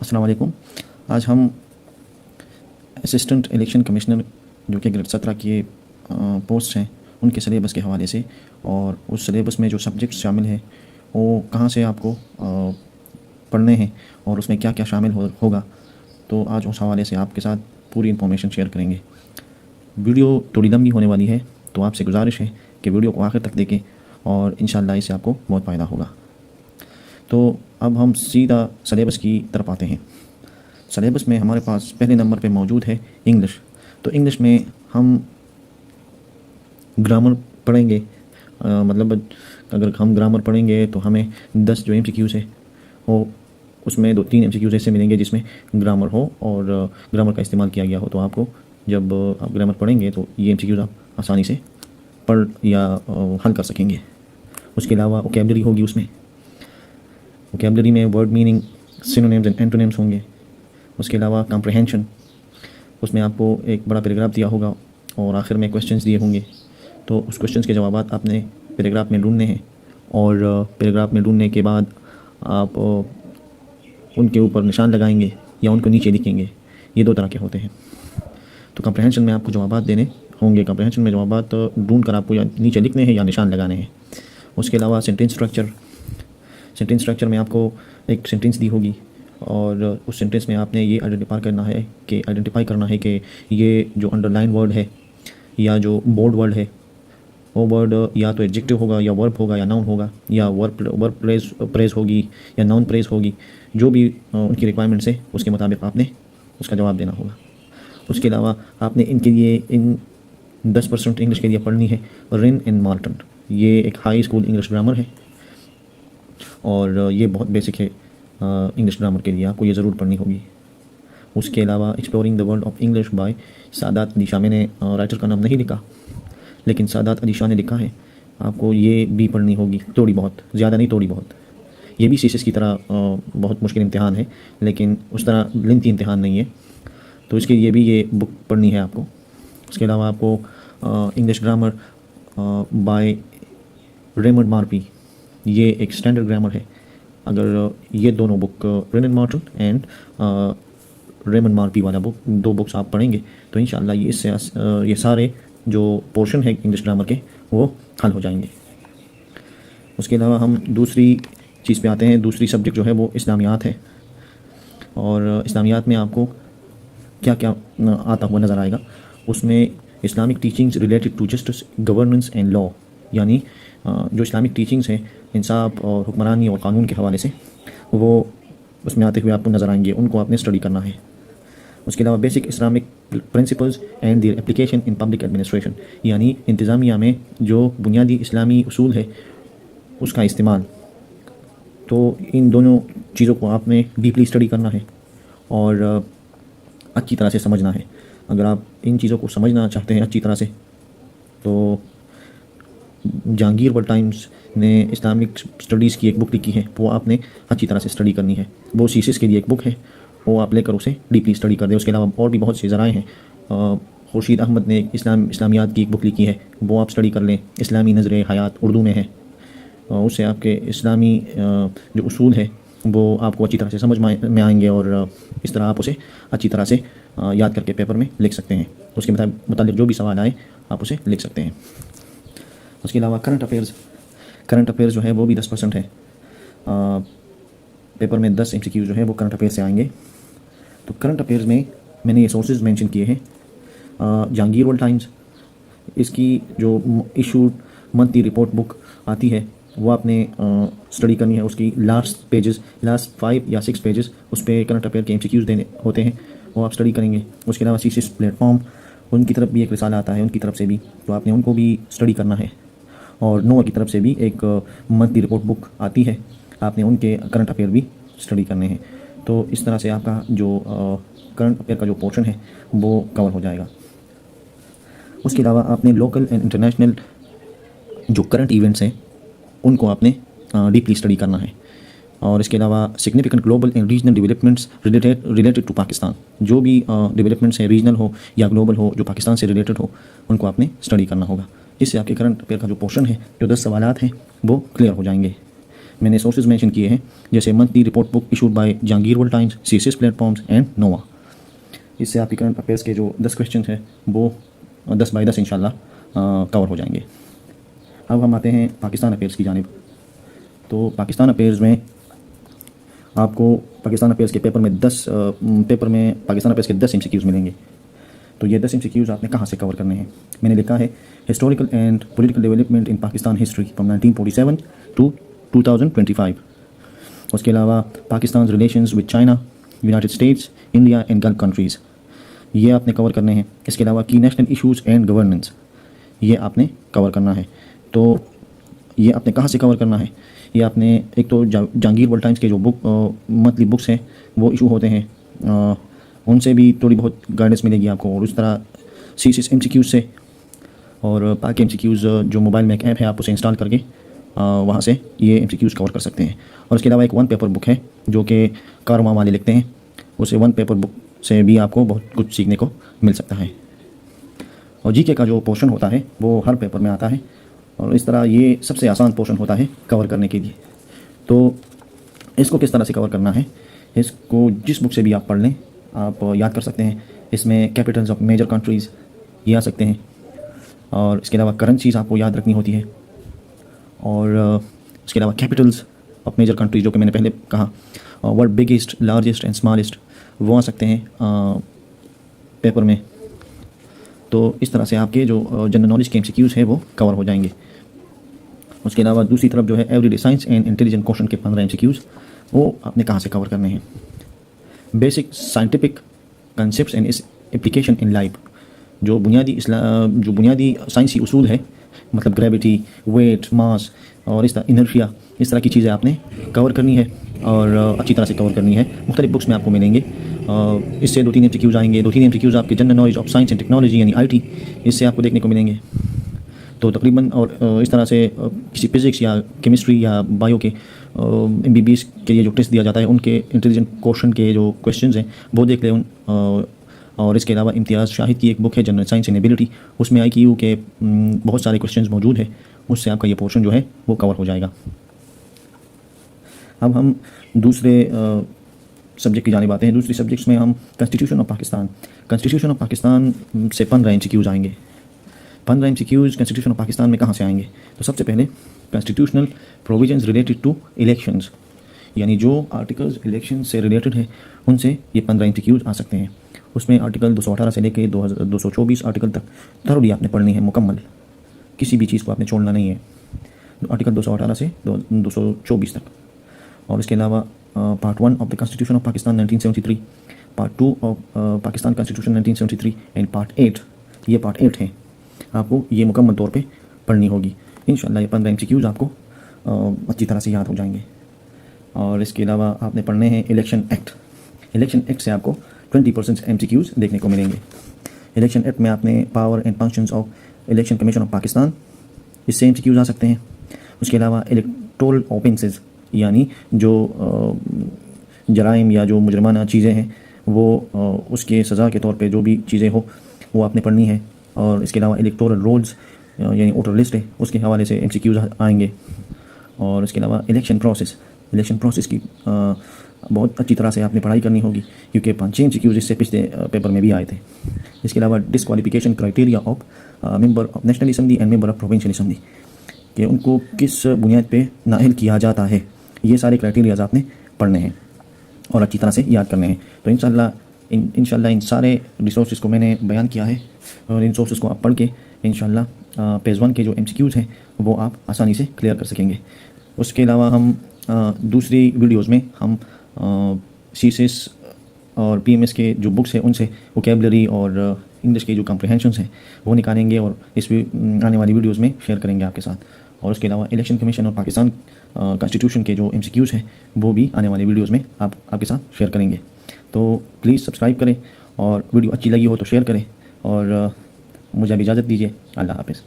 अस्सलाम वालेकुम। आज हम असिस्टेंट इलेक्शन कमिश्नर जो कि ग्रेड 17 की पोस्ट हैं उनके सिलेबस के हवाले से और उस सिलेबस में जो सब्जेक्ट्स शामिल हैं वो कहाँ से आपको पढ़ने हैं और उसमें क्या क्या शामिल होगा, तो आज उस हवाले से आपके साथ पूरी इन्फॉर्मेशन शेयर करेंगे। वीडियो थोड़ी लंबी होने वाली है, तो आपसे गुजारिश है कि वीडियो को आखिर तक देखें और इंशाल्लाह इससे आपको बहुत फ़ायदा होगा। तो अब हम सीधा सिलेबस की तरफ आते हैं। सिलेबस में हमारे पास पहले नंबर पे मौजूद है इंग्लिश। तो इंग्लिश में हम ग्रामर पढ़ेंगे। मतलब अगर हम ग्रामर पढ़ेंगे तो हमें 10 जो MCQs है वो उसमें 2-3 MCQs ऐसे मिलेंगे जिसमें ग्रामर हो और ग्रामर का इस्तेमाल किया गया हो। तो आपको जब आप ग्रामर पढ़ेंगे तो ये MCQs आप आसानी से पढ़ या हल कर सकेंगे। उसके अलावा वोकैबुलरी होगी। उसमें वोकैबुलरी में word meaning, synonyms and antonyms होंगे। उसके अलावा कॉम्प्रिहेंशन, उसमें आपको एक बड़ा पैराग्राफ दिया होगा और आखिर में क्वेश्चंस दिए होंगे। तो उस क्वेश्चंस के जवाब आपने पैराग्राफ में ढूंढने हैं और पैराग्राफ में ढूंढने के बाद आप उनके ऊपर निशान लगाएंगे या उनको नीचे लिखेंगे। ये 2 तरह के होते हैं। तो कॉम्प्रिहेंशन में आपको जवाब देने होंगे। कॉम्प्रिहेंशन में जवाब ढूंढ कर आपको या नीचे लिखने हैं या निशान लगाने हैं। उसके अलावा सेंटेंस स्ट्रक्चर में आपको एक सेंटेंस दी होगी और उस सेंटेंस में आपने ये आइडेंटिफाई करना है कि ये जो अंडरलाइन वर्ड है या जो बोल्ड वर्ड है वो वर्ड या तो एडजेक्टिव होगा या वर्ब होगा या नाउन होगा या वर्ब प्रेज होगी या नाउन प्रेज होगी। जो भी उनकी रिक्वायरमेंट्स है उसके मुताबिक आपने उसका जवाब देना होगा। उसके अलावा आपने इनके लिए इन 10% इंग्लिश के लिए पढ़नी है रिन एंड मार्टन। ये एक हाई स्कूल इंग्लिश ग्रामर है और ये बहुत बेसिक है इंग्लिश ग्रामर के लिए, आपको ये ज़रूर पढ़नी होगी। उसके अलावा exploring the world of English by Sadat Ali Shah. मैंने राइटर का नाम नहीं लिखा, लेकिन सादात अली शाह ने लिखा है। आपको ये भी पढ़नी होगी, थोड़ी बहुत, ज़्यादा नहीं, थोड़ी बहुत। ये भी CCS की तरह बहुत मुश्किल इम्तिहान है, लेकिन उस तरह लेंथी इम्तिहान नहीं है। तो इसके लिए भी ये बुक पढ़नी है आपको। उसके अलावा आपको English grammar by Raymond Murphy, ये एक स्टैंडर्ड ग्रामर है। अगर ये दोनों book Wren and Martin and Raymond Murphy वाला बुक, 2 बुक्स आप पढ़ेंगे तो इंशाल्लाह ये इससे ये सारे जो पोर्शन है इंग्लिश ग्रामर के वो हल हो जाएंगे। उसके अलावा हम दूसरी चीज़ पे आते हैं। दूसरी सब्जेक्ट जो है वो इस्लामियात है और इस्लामियात में आपको क्या क्या आता हुआ नज़र आएगा। उसमें Islamic teachings related to justice, governance and law, यानी जो इस्लामिक टीचिंग्स हैं इंसाफ और हुक्मरानी और क़ानून के हवाले से, वो उसमें आते हुए आपको नज़र आएंगे। उनको आपने स्टडी करना है। उसके अलावा basic Islamic principles and their application in public administration, यानी इंतज़ामिया में जो बुनियादी इस्लामी उसूल है उसका इस्तेमाल। तो इन दोनों चीज़ों को आपने डीपली स्टडी करना है और अच्छी तरह से समझना है। अगर आप इन चीज़ों को समझना चाहते हैं अच्छी तरह से, तो जहांगीर वर्ल्ड टाइम्स ने इस्लामिक स्टडीज़ की एक बुक लिखी है, वो आपने अच्छी तरह से स्टडी करनी है। वो CCS के लिए एक बुक है, वो आप लेकर उसे डीपली स्टडी कर दें। उसके अलावा और भी बहुत से ज़राए हैं। खुर्शीद अहमद ने इस्लामियात की एक बुक लिखी है, वो आप स्टडी कर लें। इस्लामी नज़र हयात उर्दू में है, उससे आपके इस्लामी जो उसूल है वो आपको अच्छी तरह से समझ में आएंगे और इस तरह आप उसे अच्छी तरह से याद करके पेपर में लिख सकते हैं। उसके मुताबिक जो भी सवाल आए आप उसे लिख सकते हैं। उसके अलावा करंट अफेयर्स जो है वो भी 10% है। पेपर में 10 MCQ जो है वो करंट अफेयर्स से आएंगे। तो करंट अफेयर्स में मैंने ये सोर्सेज मेंशन किए हैं। जहांगीर वर्ल्ड टाइम्स, इसकी जो इशूड मंथली रिपोर्ट बुक आती है वो आपने स्टडी करनी है। उसकी लास्ट 5 या 6 पेजेस उस पर करंट अफेयर के MCQs देने होते हैं, वो आप स्टडी करेंगे। उसके अलावा CCS प्लेटफॉर्म, उनकी तरफ भी एक रिसाला आता है, उनकी तरफ से भी, तो आपने उनको भी स्टडी करना है। और नोआ की तरफ से भी एक मंथली रिपोर्ट बुक आती है, आपने उनके करंट अफेयर भी स्टडी करने हैं। तो इस तरह से आपका जो करंट अफेयर का जो पोर्शन है वो कवर हो जाएगा। उसके अलावा आपने लोकल एंड इंटरनेशनल जो करंट इवेंट्स हैं उनको आपने डीपली स्टडी करना है। और इसके अलावा significant global and regional developments related to Pakistan, जो भी डेवलपमेंट्स हैं रीजनल हो या ग्लोबल हो जो पाकिस्तान से रिलेटेड हो, उनको आपने स्टडी करना होगा। इससे आपके करंट अफेयर का जो पोर्शन है, जो 10 सवालात हैं, वो क्लियर हो जाएंगे। मैंने सोर्सेज मेंशन किए हैं, जैसे monthly report book issued by Jahangir World Times, CSS platforms and Nova. इससे आपकी करंट अफेयर्स के जो 10 क्वेश्चन हैं वो 10 बाई 10 इंशाल्लाह कवर हो जाएंगे। अब हम आते हैं पाकिस्तान अफेयर्स की जानिब। तो पाकिस्तान अफेयर्स में आपको पाकिस्तान अफेयर्स के पेपर में पाकिस्तान अफेयर्स के 10 MCQs मिलेंगे। तो ये 10 MCQs आपने कहाँ से कवर करने हैं? मैंने लिखा है historical and political development in Pakistan history from 1947 to 2025। उसके अलावा Pakistan relations with China, United States, India and Gulf countries, ये आपने कवर करने हैं। इसके अलावा की नेशनल इशूज़ एंड गवर्नेंस, ये आपने कवर करना है। तो ये आपने कहाँ से कवर करना है? ये आपने एक तो जहांगीर वर्ल्ड टाइम्स के जो मंथली बुक्स हैं वो इशू होते हैं, उनसे भी थोड़ी बहुत गाइडेंस मिलेगी आपको, और उस तरह सीएसएस MCQs से और पाक MCQs जो मोबाइल में एक ऐप है आप उसे इंस्टॉल करके वहाँ से ये MCQs कवर कर सकते हैं। और इसके अलावा एक 1 पेपर बुक है जो कि कारवां वाले लिखते हैं, उसे 1 पेपर बुक से भी आपको बहुत कुछ सीखने को मिल सकता है। और जीके का जो पोर्शन होता है वो हर पेपर में आता है, और इस तरह ये सबसे आसान पोर्शन होता है कवर करने के लिए। तो इसको किस तरह से कवर करना है, इसको जिस बुक से भी आप पढ़ लें आप याद कर सकते हैं। इसमें कैपिटल्स ऑफ मेजर कंट्रीज़ ये आ सकते हैं, और इसके अलावा करेंसीज आपको याद रखनी होती है, और इसके अलावा कैपिटल्स ऑफ मेजर कंट्रीज जो कि मैंने पहले कहा, world biggest, largest and smallest, वो आ सकते हैं पेपर में। तो इस तरह से आपके जो जनरल नॉलेज के MCQs हैं वो कवर हो जाएंगे। उसके अलावा दूसरी तरफ जो है everyday science and intelligent question के 15 MCQs, वो आपने कहाँ से कवर करने हैं? बेसिक साइंटिफिक कंसेप्ट्स एंड इस एप्लीकेशन इन लाइफ, जो बुनियादी साइंसी उसूल है, मतलब ग्रेविटी, वेट, मास और इस तरह इनर्शिया, इस तरह की चीज़ें आपने कवर करनी है, और अच्छी तरह से कवर करनी है। मुख्तलिफ बुक्स में आपको मिलेंगे। इससे 2-3 MCQs आएंगे। 2-3 MCQs आपके general knowledge of science and technology यानी IT, इससे आपको देखने को मिलेंगे। तो तकरीबन और इस तरह से किसी फिज़िक्स या केमिस्ट्री या बायो के MBBS के लिए जो टेस्ट दिया जाता है उनके इंटेलिजेंट क्वेश्चन के जो क्वेश्चंस हैं वो देख लें। और इसके अलावा इम्तियाज़ शाहिद की एक बुक है जनरल साइंस एंड एबिलिटी, उसमें IQ के बहुत सारे क्वेश्चंस मौजूद है, उससे आपका ये पोर्शन जो है वो कवर हो जाएगा। अब हम दूसरे सब्जेक्ट की जानिब आते हैं। दूसरी सब्जेक्ट्स में हम कॉन्स्टिट्यूशन ऑफ पाकिस्तान से 15 MCQs आएंगे। 15 MCQs कॉन्स्टिट्यूशन ऑफ पाकिस्तान में कहाँ से आएंगे? तो सबसे पहले constitutional provisions related to elections, यानी जो आर्टिकल्स इलेक्शन से रिलेटेड है उनसे ये 15 MCQs आ सकते हैं। उसमें आर्टिकल 218 से लेकर 224 आर्टिकल तक थोड़ी आपने पढ़नी है मुकम्मल, किसी भी चीज़ को आपने छोड़ना नहीं है। आर्टिकल 218 से 224 तक। और इसके अलावा part 1 of the constitution of Pakistan 1973, part 2 of Pakistan constitution 1973 and part 8, ये पार्ट 8 है, आपको ये मुकम्मल तौर पे पढ़नी होगी। इंशाल्लाह ये 15 MCQs आपको अच्छी तरह से याद हो जाएंगे। और इसके अलावा आपने पढ़ने हैं इलेक्शन एक्ट से आपको 20% MCQs देखने को मिलेंगे। इलेक्शन एक्ट में आपने power and functions of election commission of Pakistan, इससे MCQs आ सकते हैं। उसके अलावा इलेक्टोरल ऑफेंसेस, यानी जो जराइम या जो मुजरमाना चीज़ें हैं वो उसके सज़ा के तौर पे जो भी चीज़ें हो वो आपने पढ़नी है। और इसके अलावा इलेक्टोरल रोल्स यानी वोटर लिस्ट है, उसके हवाले से MCQs आएंगे। और इसके अलावा इलेक्शन प्रोसेस की बहुत अच्छी तरह से आपने पढ़ाई करनी होगी, क्योंकि 5-6 MCQs इससे पिछले पेपर में भी आए थे। इसके अलावा disqualification criteria of member of national assembly and member of provincial assembly, कि उनको किस बुनियाद पे नाअहल किया जाता है, ये सारे क्राइटेरियाज आपने पढ़ने हैं और अच्छी तरह से याद करने हैं। तो इंशाल्लाह इन सारे रिसोर्सेज को मैंने बयान किया है, और इन सोर्सेज को आप पढ़ के इंशाल्लाह पेज 1 के जो MCQs हैं वो आप आसानी से क्लियर कर सकेंगे। उसके अलावा हम दूसरी वीडियोज़ में हम CSS और PMS के जो बुक्स हैं उनसे वोकेबलरी और इंग्लिश के जो कॉम्प्रिहेंशंस हैं वो निकालेंगे, और इस आने वाली वीडियोज़ में शेयर करेंगे आपके साथ। और उसके अलावा इलेक्शन कमीशन और पाकिस्तान कॉन्स्टिट्यूशन के जो MCQs हैं वो भी आने वाली वीडियोज़ में आपके साथ शेयर करेंगे। तो प्लीज़ सब्सक्राइब करें, और वीडियो अच्छी लगी हो तो शेयर करें, और मुझे भी इजाज़त दीजिए। अल्लाह हाफ़िज़।